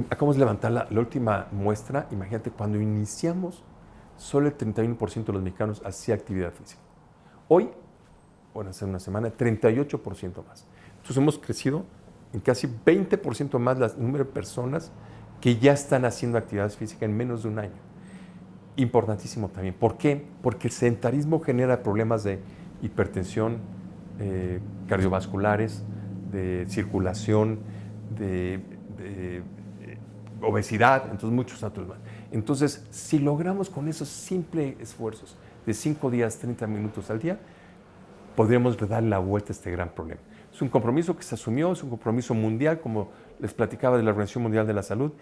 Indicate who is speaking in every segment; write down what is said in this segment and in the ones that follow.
Speaker 1: Acabamos de levantar la última muestra. Imagínate, cuando iniciamos, solo el 31% de los mexicanos hacía actividad física. Hoy, bueno, hace una semana, 38% más. Entonces hemos crecido en casi 20% más el número de personas que ya están haciendo actividades físicas en menos de un año. Importantísimo también. ¿Por qué? Porque el sedentarismo genera problemas de hipertensión, cardiovasculares, de circulación, de obesidad, entonces muchos otros más. Entonces, si logramos con esos simples esfuerzos de 5 días, 30 minutos al día, podríamos dar la vuelta a este gran problema. Es un compromiso que se asumió, es un compromiso mundial, como les platicaba de la Organización Mundial de la Salud.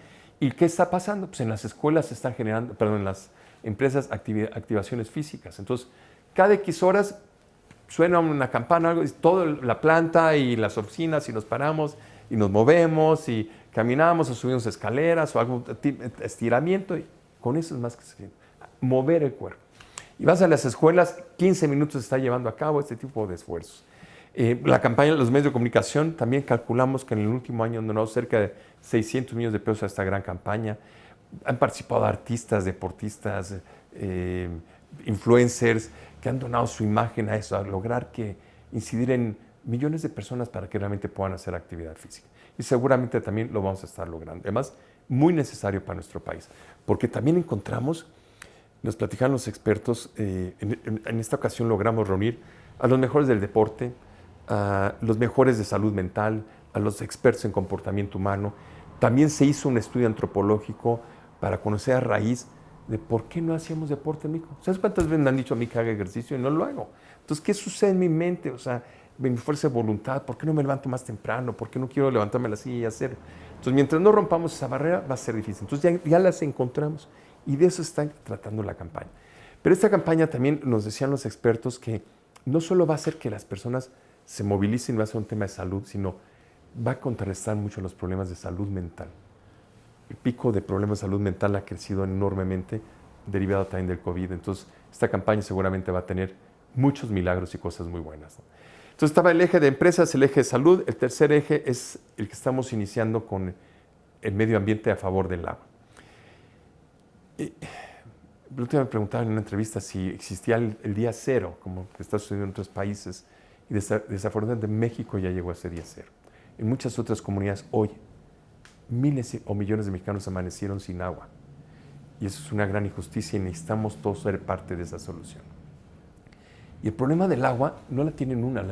Speaker 1: ¿Y qué está pasando? Pues en las escuelas se están generando, perdón, en las empresas, activaciones físicas. Entonces, cada X horas suena una campana, algo, y toda la planta y las oficinas, y nos paramos y nos movemos y caminamos o subimos escaleras o algún estiramiento. Y con eso es más que suficiente. Mover el cuerpo. Y vas a las escuelas, 15 minutos se está llevando a cabo este tipo de esfuerzos. La campaña de los medios de comunicación, también calculamos que en el último año han donado cerca de 600 millones de pesos a esta gran campaña. Han participado artistas, deportistas, influencers que han donado su imagen a eso, a lograr incidir en millones de personas para que realmente puedan hacer actividad física. Y seguramente también lo vamos a estar logrando. Además, muy necesario para nuestro país, porque también encontramos, nos platicaron los expertos, en esta ocasión logramos reunir a los mejores del deporte, a los mejores de salud mental, a los expertos en comportamiento humano. También se hizo un estudio antropológico para conocer a raíz de por qué no hacíamos deporte en México. ¿Sabes cuántas veces me han dicho a mí que haga ejercicio y no lo hago? Entonces, ¿qué sucede en mi mente? O sea, mi fuerza de voluntad, ¿por qué no me levanto más temprano? ¿Por qué no quiero levantarme a la silla y hacer? Entonces, mientras no rompamos esa barrera, va a ser difícil. Entonces, ya las encontramos y de eso está tratando la campaña. Pero esta campaña también nos decían los expertos que no solo va a hacer que las personas se movilicen, va a ser un tema de salud, sino va a contrarrestar mucho los problemas de salud mental. El pico de problemas de salud mental ha crecido enormemente, derivado también del COVID. Entonces, esta campaña seguramente va a tener muchos milagros y cosas muy buenas, ¿no? Entonces, estaba el eje de empresas, el eje de salud. El tercer eje es el que estamos iniciando con el medio ambiente a favor del agua. La última me preguntaban en una entrevista si existía el día cero, como que está sucediendo en otros países, y desafortunadamente México ya llegó a ese día cero. En muchas otras comunidades hoy, miles o millones de mexicanos amanecieron sin agua. Y eso es una gran injusticia y necesitamos todos ser parte de esa solución. Y el problema del agua no la tienen una,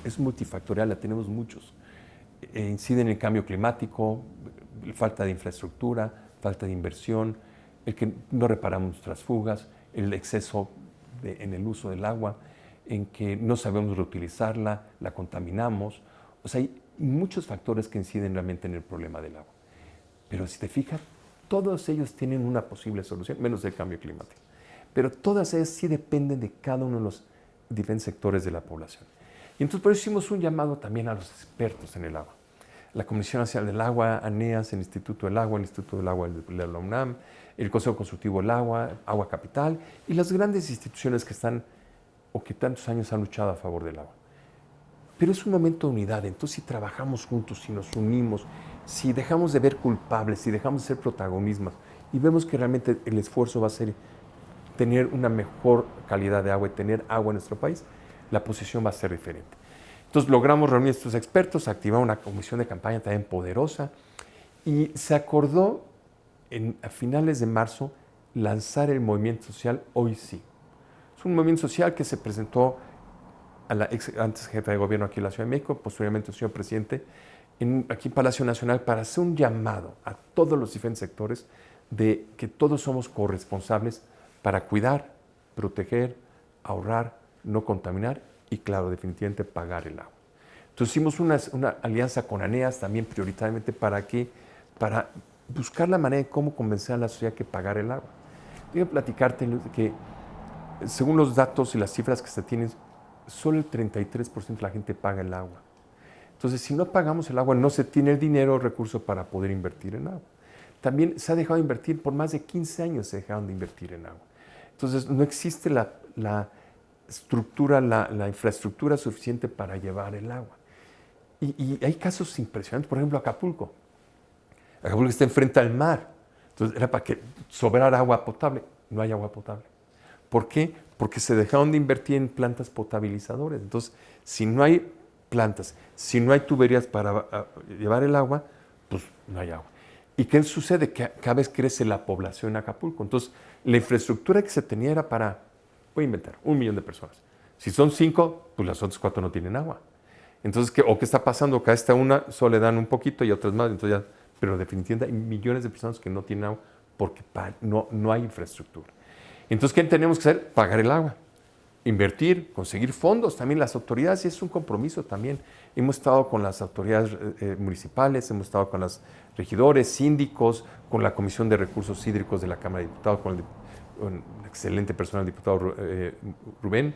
Speaker 1: es multifactorial, la tenemos muchos. Incide en el cambio climático, falta de infraestructura, falta de inversión, el que no reparamos nuestras fugas, el exceso en el uso del agua, en que no sabemos reutilizarla, la contaminamos. O sea, hay muchos factores que inciden realmente en el problema del agua. Pero si te fijas, todos ellos tienen una posible solución, menos el cambio climático. Pero todas ellas sí dependen de cada uno de los diferentes sectores de la población. Y entonces por eso hicimos un llamado también a los expertos en el agua. La Comisión Nacional del Agua, ANEAS, el Instituto del Agua, el Instituto del Agua de la UNAM, el Consejo Consultivo del Agua, Agua Capital y las grandes instituciones que están o que tantos años han luchado a favor del agua. Pero es un momento de unidad, entonces si trabajamos juntos, si nos unimos, si dejamos de ver culpables, si dejamos de ser protagonistas y vemos que realmente el esfuerzo va a ser tener una mejor calidad de agua y tener agua en nuestro país, la posición va a ser diferente. Entonces logramos reunir a estos expertos, activar una comisión de campaña también poderosa y se acordó a finales de marzo lanzar el movimiento social Hoy Sí. Es un movimiento social que se presentó a la antes jefa de gobierno aquí en la Ciudad de México, posteriormente el señor presidente, aquí en Palacio Nacional, para hacer un llamado a todos los diferentes sectores de que todos somos corresponsables para cuidar, proteger, ahorrar, no contaminar y, claro, definitivamente pagar el agua. Entonces hicimos una alianza con ANEAS también prioritariamente para buscar la manera de cómo convencer a la sociedad que pagar el agua. Voy a platicarte que según los datos y las cifras que se tienen, solo el 33% de la gente paga el agua. Entonces, si no pagamos el agua, no se tiene el dinero o recurso para poder invertir en agua. También se ha dejado de invertir, por más de 15 años se dejaron de invertir en agua. Entonces, no existe la estructura, la infraestructura suficiente para llevar el agua. Y hay casos impresionantes, por ejemplo, Acapulco. Acapulco está enfrente al mar. Entonces era para que sobrara agua potable. No hay agua potable. ¿Por qué? Porque se dejaron de invertir en plantas potabilizadoras. Entonces, si no hay plantas, si no hay tuberías para llevar el agua, pues no hay agua. ¿Y qué sucede? Que cada vez crece la población en Acapulco. Entonces, la infraestructura que se tenía era para, voy a inventar, 1 millón de personas. Si son 5, pues las otras 4 no tienen agua. Entonces, ¿qué está pasando? Que a esta una solo le dan un poquito y a otras más. Entonces pero definitivamente hay millones de personas que no tienen agua porque no hay infraestructura. Entonces, ¿qué tenemos que hacer? Pagar el agua, invertir, conseguir fondos. También las autoridades, y es un compromiso también. Hemos estado con las autoridades municipales, hemos estado con los regidores, síndicos, con la Comisión de Recursos Hídricos de la Cámara de Diputados, con un excelente personal, el diputado Rubén,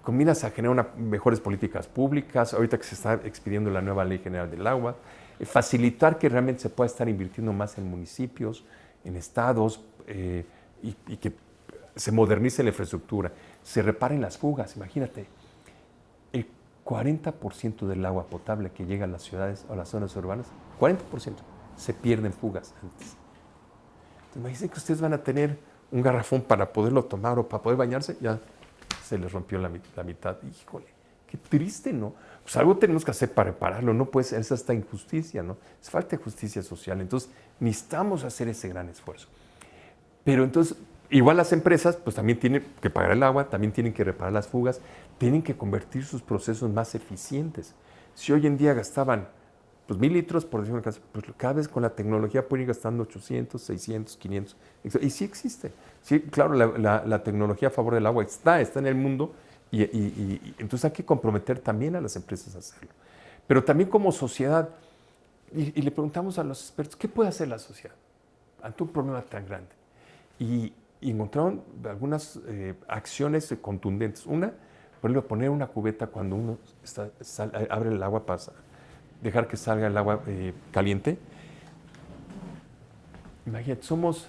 Speaker 1: con miras a generar mejores políticas públicas, ahorita que se está expidiendo la nueva Ley General del Agua, facilitar que realmente se pueda estar invirtiendo más en municipios, en estados, y que se modernice la infraestructura, se reparen las fugas. Imagínate, el 40% del agua potable que llega a las ciudades o a las zonas urbanas, 40% se pierde en fugas antes. Entonces, imagínense que ustedes van a tener un garrafón para poderlo tomar o para poder bañarse, ya se les rompió la mitad. Híjole, qué triste, ¿no? Pues algo tenemos que hacer para repararlo, no puede ser esta injusticia, ¿no? Es falta de justicia social, entonces necesitamos hacer ese gran esfuerzo. Pero entonces, igual las empresas, pues también tienen que pagar el agua, también tienen que reparar las fugas, tienen que convertir sus procesos más eficientes. Si hoy en día gastaban pues 1,000 litros, por decir una cosa, pues cada vez con la tecnología pueden ir gastando 800, 600, 500. Y sí existe. Sí, claro, la tecnología a favor del agua está en el mundo y entonces hay que comprometer también a las empresas a hacerlo. Pero también como sociedad, y le preguntamos a los expertos, ¿qué puede hacer la sociedad ante un problema tan grande? Y encontraron algunas acciones contundentes. Una, por ejemplo, poner una cubeta cuando uno abre el agua para dejar que salga el agua caliente. Imagínate, somos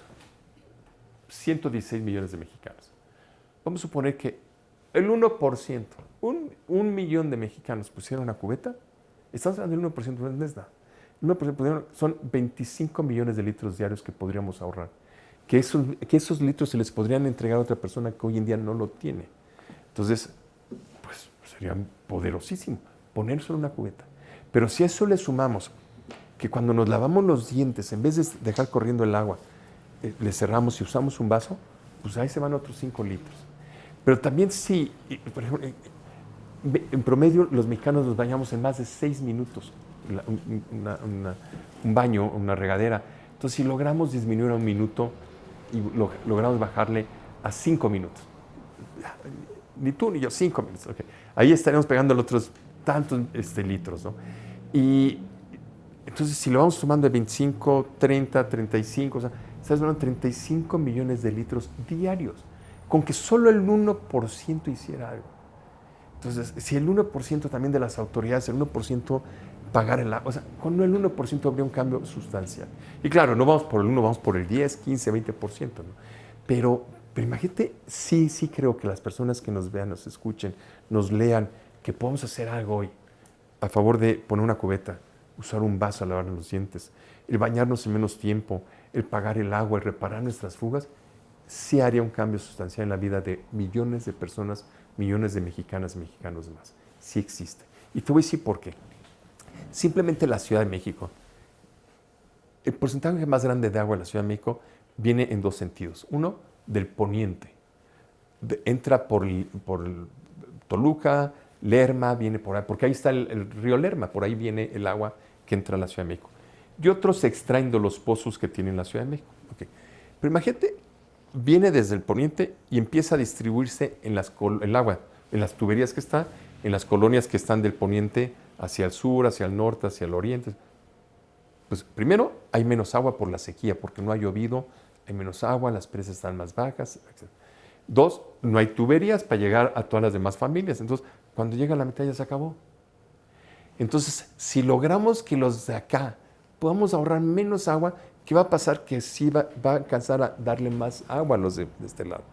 Speaker 1: 116 millones de mexicanos. Vamos a suponer que el 1%, un millón de mexicanos pusieron una cubeta. Estamos hablando del 1%, no es nada. El 1% son 25 millones de litros diarios que podríamos ahorrar. Que esos litros se les podrían entregar a otra persona que hoy en día no lo tiene. Entonces, pues sería poderosísimo poner solo una cubeta. Pero si a eso le sumamos que cuando nos lavamos los dientes, en vez de dejar corriendo el agua, le cerramos y usamos un vaso, pues ahí se van otros 5 litros. Pero también si, por ejemplo, en promedio los mexicanos nos bañamos en más de 6 minutos, un baño, una regadera. Entonces, si logramos disminuir a 1 minuto y logramos bajarle a 5 minutos, ni tú ni yo, 5 minutos, okay. Ahí estaremos pegando los otros tantos litros, ¿no? Y entonces, si lo vamos sumando de 25, 30, 35, o sea, estás hablando de 35 millones de litros diarios, con que solo el 1% hiciera algo. Entonces, si el 1% también de las autoridades, el 1% pagar el agua, o sea, con el 1% habría un cambio sustancial. Y claro, no vamos por el 1, vamos por el 10, 15, 20%, ¿no? Pero imagínate, sí creo que las personas que nos vean, nos escuchen, nos lean, que podemos hacer algo hoy a favor de poner una cubeta, usar un vaso a lavarnos los dientes, el bañarnos en menos tiempo, el pagar el agua, el reparar nuestras fugas, sí haría un cambio sustancial en la vida de millones de personas, millones de mexicanas y mexicanos más. Sí existe. Y te voy a decir por qué. Simplemente la Ciudad de México, el porcentaje más grande de agua en la Ciudad de México viene en 2 sentidos. Uno, del poniente. Entra por Toluca, Lerma, viene por ahí, porque ahí está el río Lerma, por ahí viene el agua que entra a la Ciudad de México. Y otros se extraen de los pozos que tiene la Ciudad de México. Okay. Pero imagínate, viene desde el poniente y empieza a distribuirse en el agua, en las tuberías que está, en las colonias que están del poniente hacia el sur, hacia el norte, hacia el oriente. Pues primero, hay menos agua por la sequía, porque no ha llovido, hay menos agua, las presas están más bajas, etc. 2, no hay tuberías para llegar a todas las demás familias. Entonces, cuando llega la mitad ya se acabó. Entonces, si logramos que los de acá podamos ahorrar menos agua, ¿qué va a pasar? Que sí va a alcanzar a darle más agua a los de este lado.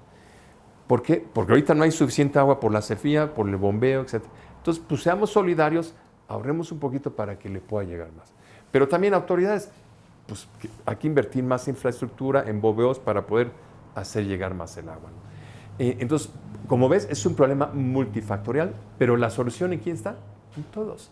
Speaker 1: ¿Por qué? Porque ahorita no hay suficiente agua por la sequía, por el bombeo, etc. Entonces, pues seamos solidarios, ahorremos un poquito para que le pueda llegar más. Pero también autoridades, pues hay que invertir más infraestructura en boveos para poder hacer llegar más el agua, ¿no? Entonces, como ves, es un problema multifactorial, pero la solución ¿en quién está? En todos.